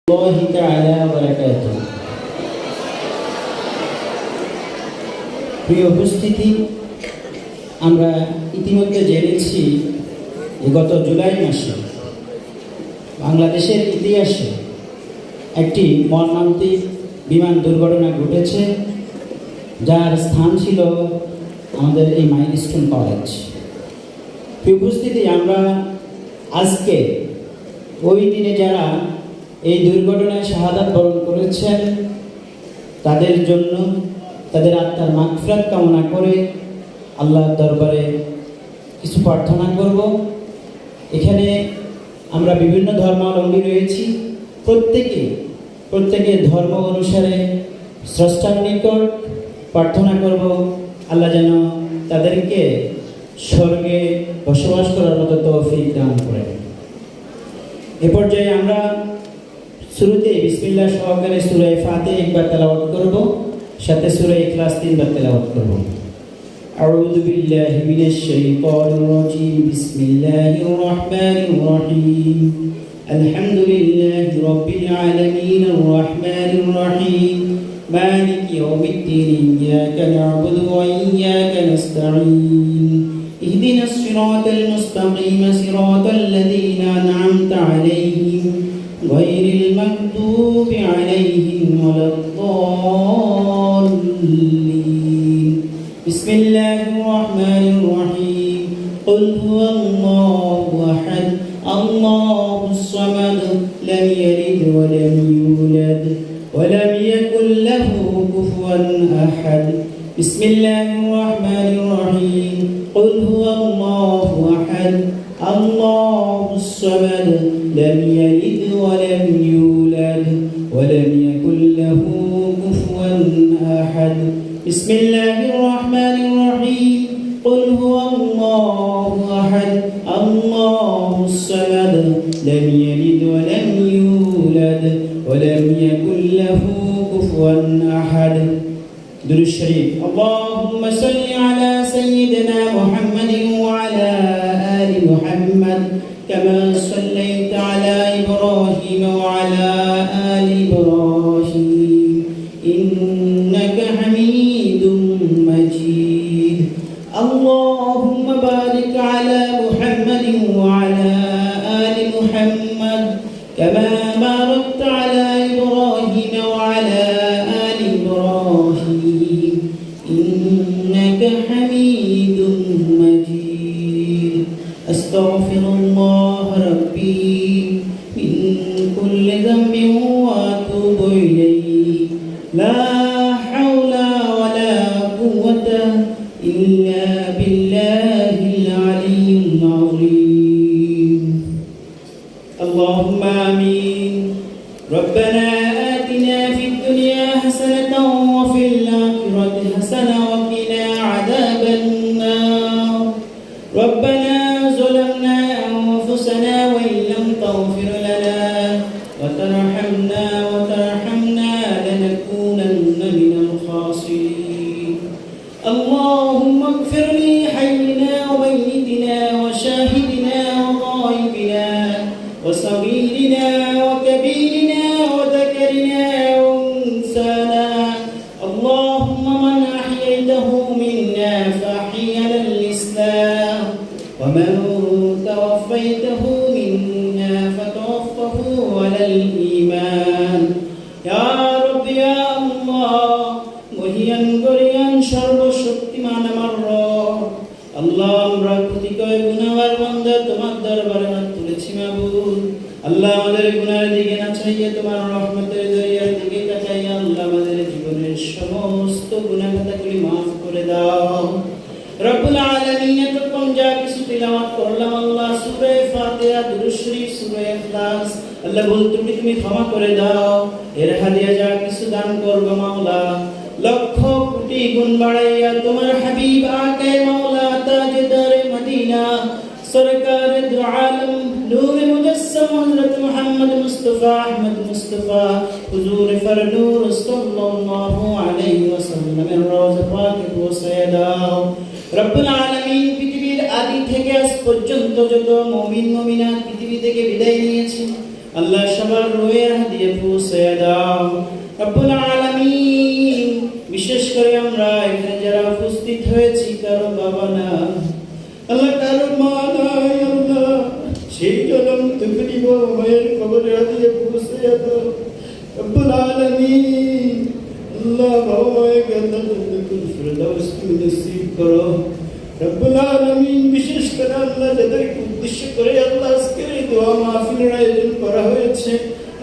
الله تعالى وبركاته। প্রিয় উপস্থিতি, আমরা ইতিমধ্যে জেনেছি গত জুলাই মাসে বাংলাদেশের ইতিহাসে একটি মর্মান্তিক বিমান দুর্ঘটনা ঘটেছে, যার স্থান ছিল আমাদের এই মাইলস্টোন কলেজ। প্রিয় উপস্থিতি, আমরা আজকে ওই দিনে যারা এই দুর্ঘটনায় শাহাদাত বরণ করেছেন তাদের জন্য তাদের আত্মার মাগফিরাত কামনা করে আল্লাহর দরবারে কিছু প্রার্থনা করব। এখানে আমরা বিভিন্ন ধর্মাবলম্বী রয়েছি, প্রত্যেকে ধর্ম অনুসারে স্রষ্টার নিকট প্রার্থনা করব আল্লাহ যেন তাদেরকে স্বর্গে বসবাস করার মতো তৌফিক দান করেন। এ পর্যায়ে আমরা শুরুতে বিসমিল্লাহ সহকারে সূরা ফাতিহা একবার তেলাওয়াত করব, সাথে সূরা ইখলাস 3 বার তেলাওয়াত করব। আউযু বিল্লাহি মিনাশ শাইতানির রাজীম। বিসমিল্লাহির রাহমানির রাহিম। আলহামদুলিল্লাহি রাব্বিল আলামিনির রাহমানির রাহিম মালিকি ইয়াউমিদ্দিন। ইয়্যাকা না'বুদু ওয়া ইয়্যাকা নাস্তাঈন। ইহদিনাস সিরাতাল মুস্তাকিম সিরাতাল লাযীনা আন'আমতা আলাইহিম غير المغضوب عليهم ولا الضالين. بسم الله الرحمن الرحيم. قل هو الله أحد الله الصمد لم يلد ولم يولد ولم يكن له كفوا أحد. بسم الله الرحمن الرحيم. قل هو الله أحد الله الصمد لم يلد ولم يولد ولم يكن له كفوا أحد. بسم الله الرحمن الرحيم. قل هو الله أحد الله الصمد لم يلد ولم يولد ولم يكن له كفوا أحد. درود الشريف. اللهم صل على سيدنا محمد وعلى آل محمد كما صليت على إبراهيم وعلى آل إبراهيم إنك حميد مجيد. اللهم بارك على محمد وعلى آل محمد كما باركت على إبراهيم وعلى آل إبراهيم إنك حميد مجيد. أستغفر الله ربي من كل ذنب وأتوب إليه. لا حول ولا قوة إلا بالله العلي العظيم. اللهم آمين. ربنا آتنا في الدنيا حسنة وفي الآخرة حسنة وقنا عذاب النار. ربنا ظلمنا أنفسنا وإن لم تغفر لنا وترحمنا لنكونن من الخاسرين. اللهم اغفر لحينا وميتنا وشاهدنا وغائبنا وصغيرنا وكبيرنا وذكرنا وأنثانا. اللهم من أحييته منا فأحي على الإسلام ومن توفيته منا فتوفه على الإيمان. يا رب يا الله মহিয়ান গরিয়ান সর্বশক্তিমান আমার রব আল্লাহ, আমরা প্রতিকয় গুনাহগার বান্দা তোমার দরবারে হাত তুলেছি মাবুদ। আল্লাহ, আমাদের গুনাহের দিকে না চাইয়ে তোমার রহমতের দরিয়ার দিকে তাকাইয়া আল্লাহ আমাদের জীবনের সমস্ত গুনাহ খাতাগুলি মাফ করে দাও রব্বুল আলামিন। এতক্ষণ যা কিছু তিলাওয়াত করলাম আল্লাহ, সূরা ফাতিহা, দুরূদ শরীফ, সূরা ইখলাস, আল্লাহ ভুল ত্রুটি তুমি ক্ষমা করে দাও। এর হাদিয়া যা কিছু দান করব মাওলা, লক্ষ কোটি গুণ বাড়াইয়া তোমার হাবিব আকে মাওলা তাজদারে মদিনা সরকার দু আলম নূর মুজাসসাম হযরত মুহাম্মদ মুস্তাফা আহমদ মুস্তাফা হুজুর ফরনূর সাল্লাল্লাহু আলাইহি ওয়াসাল্লামের রওজা পাকে পৌঁছায় দাও রব্বুল আলামিন। পৃথিবীর আদি থেকে আজ পর্যন্ত যত মুমিন মুমিনাত পৃথিবী থেকে বিদায় নিয়েছে আল্লাহ সবার রুহের হাদিয়া পৌঁছে দাও রব্বুল আলামিন। বিশেষ করে আমরা এখানে যারা উপস্থিত হয়েছি কারো বাবা না আল্লাহ, কারো মা নাই আল্লাহ, সেই জনম তকলিফ মায়ের কবরে হাদিয়া পৌঁছে দাও রব্বুল আলামিন। আল্লাহ বাবা মায়ের জান্নাতুল ফিরদাউস নসিব করো রব্বুল আলামিন। বিশেষ করে আল্লাহ যাদেরকে উদ্দেশ্য করে আল্লাহ আজকের এই দোয়া মাহফিলের আয়োজন করা হয়েছে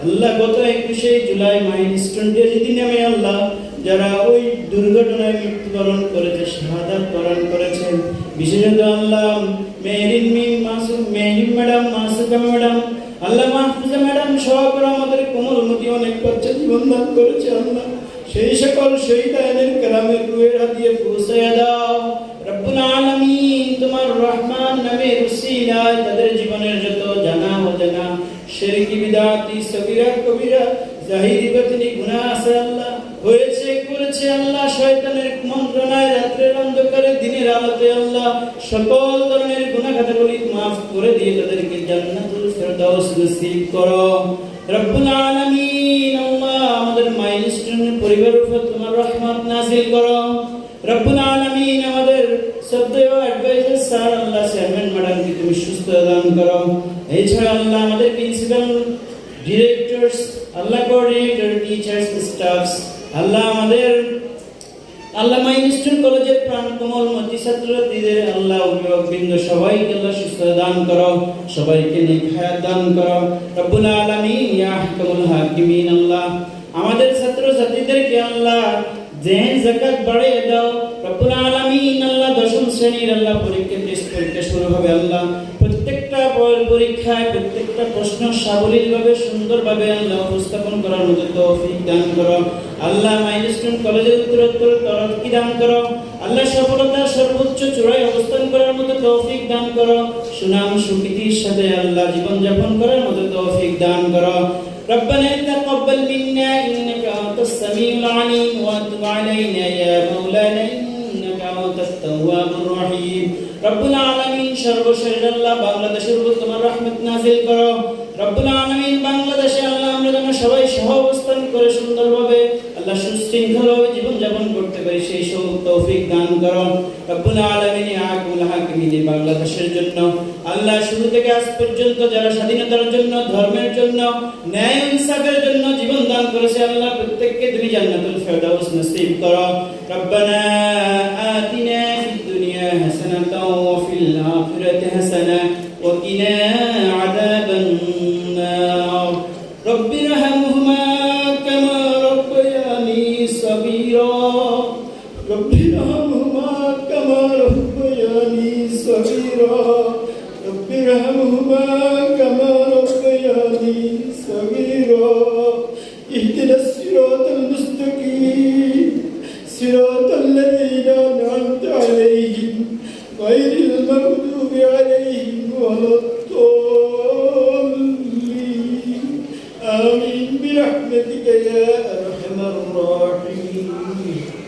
আল্লাহ, গত 21 জুলাই মাইলস্টোন ডে যেদিন আমি আল্লাহ যারা ওই দুর্ঘটনায় মৃত্যুবরণ করেছে, শাহাদাত বরণ করেছে, বিশেষত আল্লাহ মেহরিন ম্যাডাম, মাসুকা ম্যাডাম, আল্লাহ মাহফুজা ম্যাডাম সহ করে আমাদের কোমলমতি অনেক বাচ্চা জীবন দান করেছে আল্লাহ, সেই সকল শহীদানের কালামের রুহের হাদিয়া পৌঁছে দাও রব্বুল আলামিন। তোমার রহমান নামের উসিলায় তাদের জীবনের যত জানা অজানা শিরকি বিদআতি সগীরা কবিরা জাহিরি বাতিনি গুনাহ আছে আল্লাহ, হয়েছে করেছে আল্লাহ, শয়তানের মন্ত্রণায় রাতের অন্ধকারে দিনের আলোতে আল্লাহ সকল ধরনের গুনাহ খাতাগুলি মাফ করে দিয়ে তাদেরকে জান্নাতুল ফিরদাউস নসিব করো রব্বুল আলামিন। আল্লাহ আমাদের মাইলস্টোনের পরিবারের উপর তোমার রহমত নাযিল করো রব্বুল আলামিন। আমাদের শ্রদ্ধেয় অ্যাডভাইজার স্যার আল্লাহ চেয়ারম্যান ম্যাডামকে তুমি সুস্থ দান করো। এছাড়া আল্লাহ আমাদের প্রিন্সিপাল, ডিরেক্টরস, আল্লাহ কোঅর্ডিনেটর, টিচার্স, স্টাফস, আল্লাহ আমাদের আল্লাহ মাইলস্টোন কলেজের প্রাণ কোমলমতি ছাত্রছাত্রীদের আল্লাহ অভিভাবকবৃন্দ সবাইকে আল্লাহ সুস্থ দান করো, সবাইকে নেক হায়াত দান করো রব্বুল আলামিন ইয়া আহকামুল হাকিমিন। আল্লাহ আমাদের ছাত্রছাত্রীদেরকে আল্লাহ জেহেন যাকাত বাড়িয়ে দাও রব্বুল আলামিন। আল্লাহ 10ম শ্রেণীর আল্লাহ টেস্ট পরীক্ষা শুরু হবে আল্লাহ, প্রত্যেকটা পরীক্ষায় প্রত্যেকটা প্রশ্ন সাবলীলভাবে সুন্দরভাবে আল্লাহ উপস্থাপন করার মতো তৌফিক দান করো আল্লাহ। মাইলস্টোন কলেজের উত্তরোত্তর তরক্কি দান করো আল্লাহ, সফলতা সর্বোচ্চ চূড়ায় অবস্থান করার মতো তৌফিক দান করো, সুনাম সুখ্যাতির সাথে আল্লাহ জীবন যাপন করার মতো তৌফিক দান করো। ربنا تقبل منا إنك أنت السميع العليم وتب علينا يا مولانا إنك أنت التواب الرحيم রব্বুল আলামিন। সর্বশেষ আল্লাহ বাংলাদেশের উপর তোমার রহমত নাযিল করো রব্বুল আলামিন। বাংলাদেশে আল্লাহ আমরা যেন সবাই সহ অবস্থান করে সুন্দরভাবে আল্লাহ সুশৃঙ্খলভাবে জীবন যাপন করতে পারি সেই সব তৌফিক দান করো রব্বুল আলামিন। আকুল হাকিমিন বাংলাদেশের জন্য আল্লাহ শুরু থেকে আজ পর্যন্ত যারা স্বাধীনতার জন্য, ধর্মের জন্য, ন্যায় ইনসাফের জন্য জীবন দান করেছে আল্লাহ প্রত্যেককে তুমি জান্নাতুল ফিরদাউস নসিব করো। রব্বানা আতিনা ফিদ দুনিয়া হাসানাতাও ওয়া ফিল আখিরাতি হাসানা ওয়া কিনা আযাবান নার। রব্বিরহামহুমা কামা রাব্বায়ানি সগীরা রব্বিরহামহুমা কামা রাব্বায়ানি সগীরা রব্বিরহামহুমা কামা রাব্বায়ানি সগীরা। ইহদিনাস সিরাতাল মুস্তাকিম সিরাতাল লাযীনা আন'আমতা আলাইহিম গায়রিল মাগদুবি আলাইহিম ওয়ালাদ-দাল্লিন। আমিন বিরহমাতিকা ইয়া আরহামার রাহিমিন।